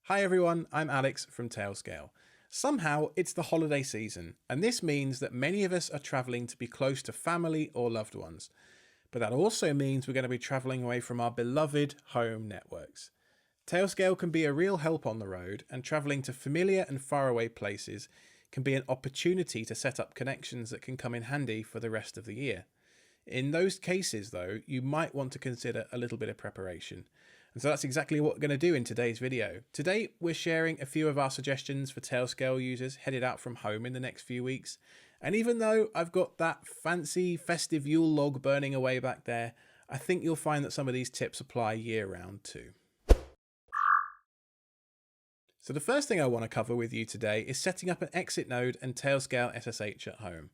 Hi everyone, I'm Alex from Tailscale. Somehow it's the holiday season, and this means that many of us are travelling to be close to family or loved ones. But that also means we're going to be travelling away from our beloved home networks. Tailscale can be a real help on the road, and travelling to familiar and faraway places can be an opportunity to set up connections that can come in handy for the rest of the year. In those cases, though, you might want to consider a little bit of preparation. And so that's exactly what we're going to do in today's video. Today, we're sharing a few of our suggestions for Tailscale users headed out from home in the next few weeks. And even though I've got that fancy festive Yule log burning away back there, I think you'll find that some of these tips apply year round too. So the first thing I want to cover with you today is setting up an exit node and Tailscale SSH at home.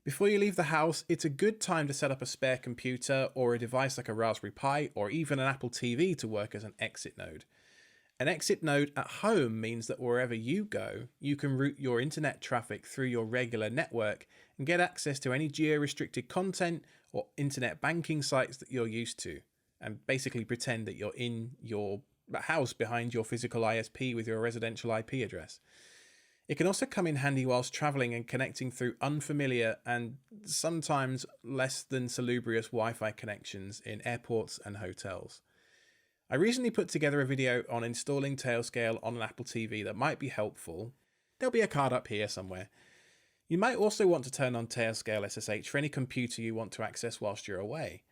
Before you leave the house, it's a good time to set up a spare computer or a device like a Raspberry Pi or even an Apple TV to work as an exit node. An exit node at home means that wherever you go, you can route your internet traffic through your regular network and get access to any geo-restricted content or internet banking sites that you're used to, and basically pretend that you're in your house behind your physical ISP with your residential IP address. It can also come in handy whilst travelling and connecting through unfamiliar and sometimes less than salubrious Wi-Fi connections in airports and hotels. I recently put together a video on installing Tailscale on an Apple TV that might be helpful. There'll be a card up here somewhere. You might also want to turn on Tailscale SSH for any computer you want to access whilst you're away.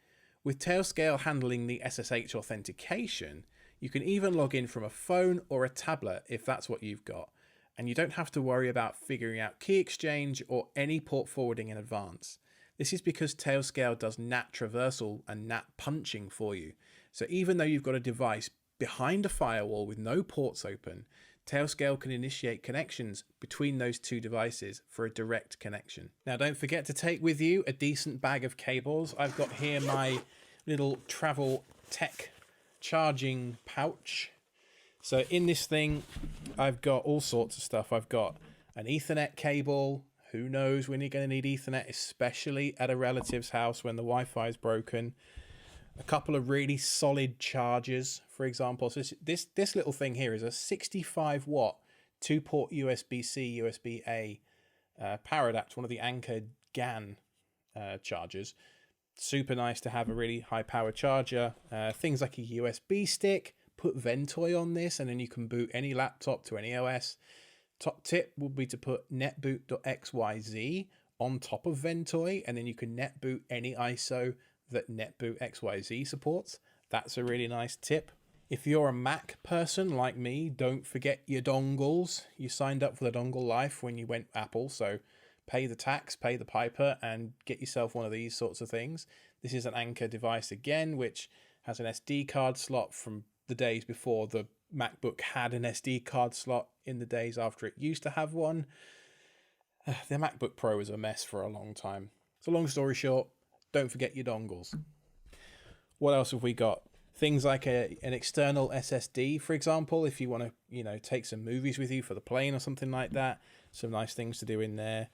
With Tailscale handling the SSH authentication, you can even log in from a phone or a tablet if that's what you've got. And you don't have to worry about figuring out key exchange or any port forwarding in advance. This is because Tailscale does NAT traversal and NAT punching for you. So even though you've got a device behind a firewall with no ports open, Tailscale can initiate connections between those two devices for a direct connection. Now don't forget to take with you a decent bag of cables. I've got here my little travel tech charging pouch. So in this thing, I've got all sorts of stuff. I've got an Ethernet cable. Who knows when you're going to need Ethernet, especially at a relative's house when the Wi-Fi is broken. A couple of really solid chargers, for example. So this little thing here is a 65 watt 2-port USB-C, USB-A power adapter, one of the Anker GAN chargers. Super nice to have a really high power charger. Things like a USB stick. Put Ventoy on this and then you can boot any laptop to any OS. Top tip would be to put netboot.xyz on top of Ventoy, and then you can netboot any ISO that netboot.xyz supports. That's a really nice tip. If you're a Mac person like me, don't forget your dongles. You signed up for the dongle life when you went Apple, so pay the tax, pay the piper, and get yourself one of these sorts of things. This is an Anker device again, which has an SD card slot from the days before the MacBook had an SD card slot, in the days after it used to have one. The MacBook Pro was a mess for a long time. So long story short, don't forget your dongles. What else have we got? Things like an external SSD, for example, if you want to, take some movies with you for the plane or something like that. Some nice things to do in there.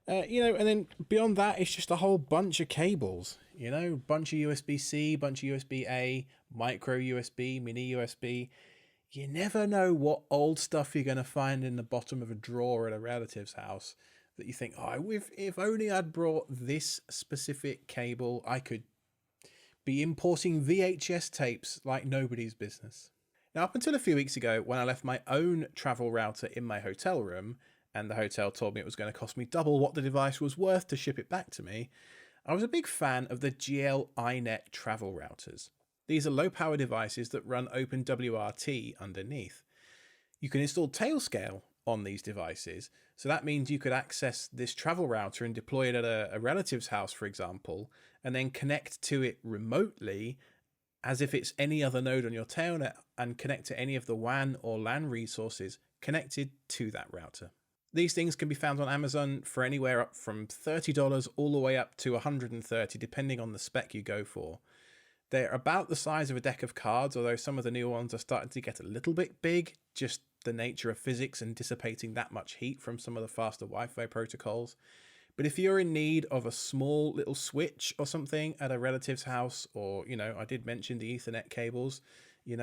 And then beyond that, it's just a whole bunch of cables, bunch of USB-C, bunch of USB-A, micro USB, mini USB. You never know what old stuff you're going to find in the bottom of a drawer at a relative's house that you think, if only I'd brought this specific cable, I could be importing VHS tapes like nobody's business. Now, up until a few weeks ago, when I left my own travel router in my hotel room, and the hotel told me it was going to cost me double what the device was worth to ship it back to me, I was a big fan of the GL iNet travel routers. These are low-power devices that run OpenWRT underneath. You can install Tailscale on these devices, so that means you could access this travel router and deploy it at a relative's house, for example, and then connect to it remotely as if it's any other node on your tailnet and connect to any of the WAN or LAN resources connected to that router. These things can be found on Amazon for anywhere up from $30 all the way up to $130, depending on the spec you go for. They're about the size of a deck of cards, although some of the new ones are starting to get a little bit big, just the nature of physics and dissipating that much heat from some of the faster Wi-Fi protocols. But if you're in need of a small little switch or something at a relative's house, or, I did mention the Ethernet cables, you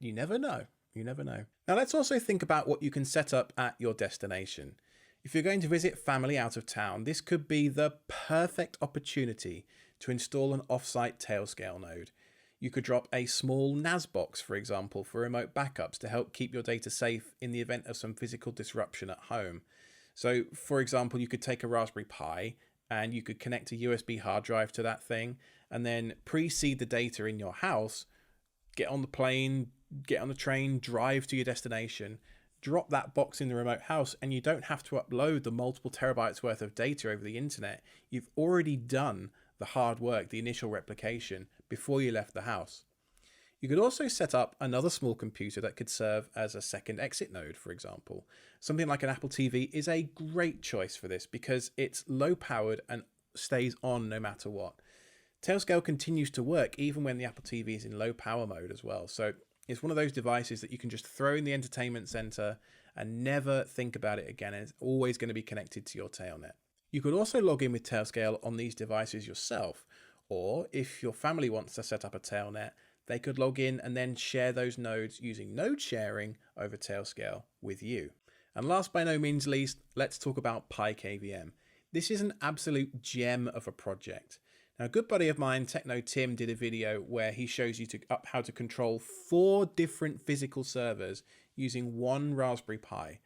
never know. You never know. Now let's also think about what you can set up at your destination. If you're going to visit family out of town, this could be the perfect opportunity to install an off-site tailscale node. You could drop a small NAS box, for example, for remote backups to help keep your data safe in the event of some physical disruption at home. So, for example, you could take a Raspberry Pi and you could connect a USB hard drive to that thing and then pre-seed the data in your house, get on the plane, get on the train, drive to your destination, drop that box in the remote house, and you don't have to upload the multiple terabytes worth of data over the internet. You've already done the hard work, the initial replication, before you left the house. You could also set up another small computer that could serve as a second exit node, for example. Something like an Apple TV is a great choice for this because it's low powered and stays on no matter what. Tailscale continues to work even when the Apple TV is in low power mode as well. So it's one of those devices that you can just throw in the entertainment center and never think about it again. And it's always going to be connected to your tailnet. You could also log in with Tailscale on these devices yourself. Or if your family wants to set up a tailnet, they could log in and then share those nodes using node sharing over Tailscale with you. And last by no means least, let's talk about PiKVM. This is an absolute gem of a project. Now, a good buddy of mine, Techno Tim, did a video where he shows you how to control 4 different physical servers using one Raspberry Pi.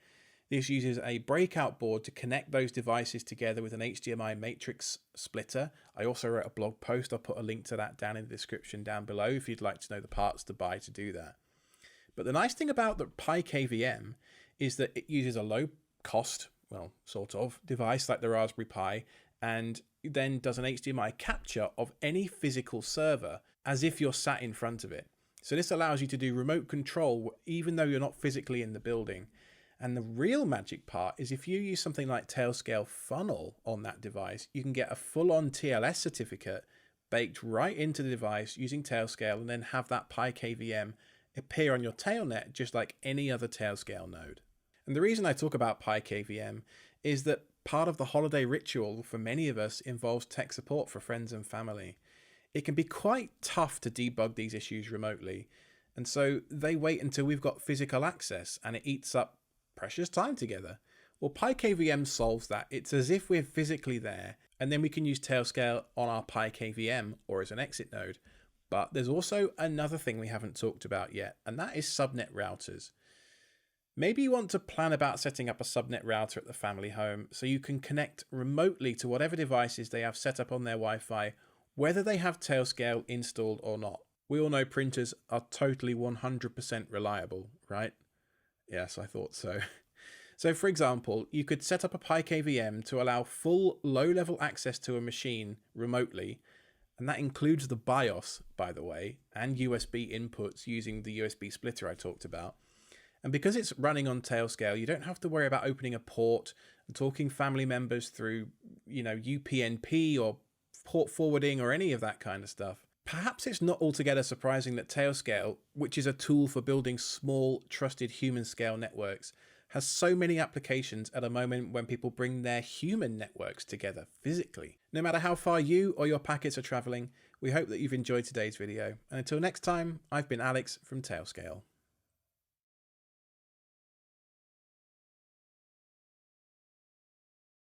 This uses a breakout board to connect those devices together with an HDMI matrix splitter. I also wrote a blog post. I'll put a link to that down in the description down below if you'd like to know the parts to buy to do that. But the nice thing about the PiKVM is that it uses a low cost, well, sort of, device like the Raspberry Pi, and then does an HDMI capture of any physical server as if you're sat in front of it. So this allows you to do remote control even though you're not physically in the building. And the real magic part is if you use something like Tailscale Funnel on that device, you can get a full-on TLS certificate baked right into the device using Tailscale and then have that PiKVM appear on your tailnet just like any other Tailscale node. And the reason I talk about PiKVM is that part of the holiday ritual for many of us involves tech support for friends and family. It can be quite tough to debug these issues remotely, and so they wait until we've got physical access and it eats up precious time together. Well, PiKVM solves that. It's as if we're physically there, and then we can use Tailscale on our PiKVM or as an exit node. But there's also another thing we haven't talked about yet, and that is subnet routers. Maybe you want to plan about setting up a subnet router at the family home so you can connect remotely to whatever devices they have set up on their Wi-Fi, whether they have Tailscale installed or not. We all know printers are totally 100% reliable, right? Yes, I thought so. So for example, you could set up a PiKVM to allow full low-level access to a machine remotely, and that includes the BIOS, by the way, and USB inputs using the USB splitter I talked about. And because it's running on Tailscale, you don't have to worry about opening a port and talking family members through, UPnP or port forwarding or any of that kind of stuff. Perhaps it's not altogether surprising that Tailscale, which is a tool for building small, trusted human-scale networks, has so many applications at a moment when people bring their human networks together physically. No matter how far you or your packets are traveling, we hope that you've enjoyed today's video. And until next time, I've been Alex from Tailscale.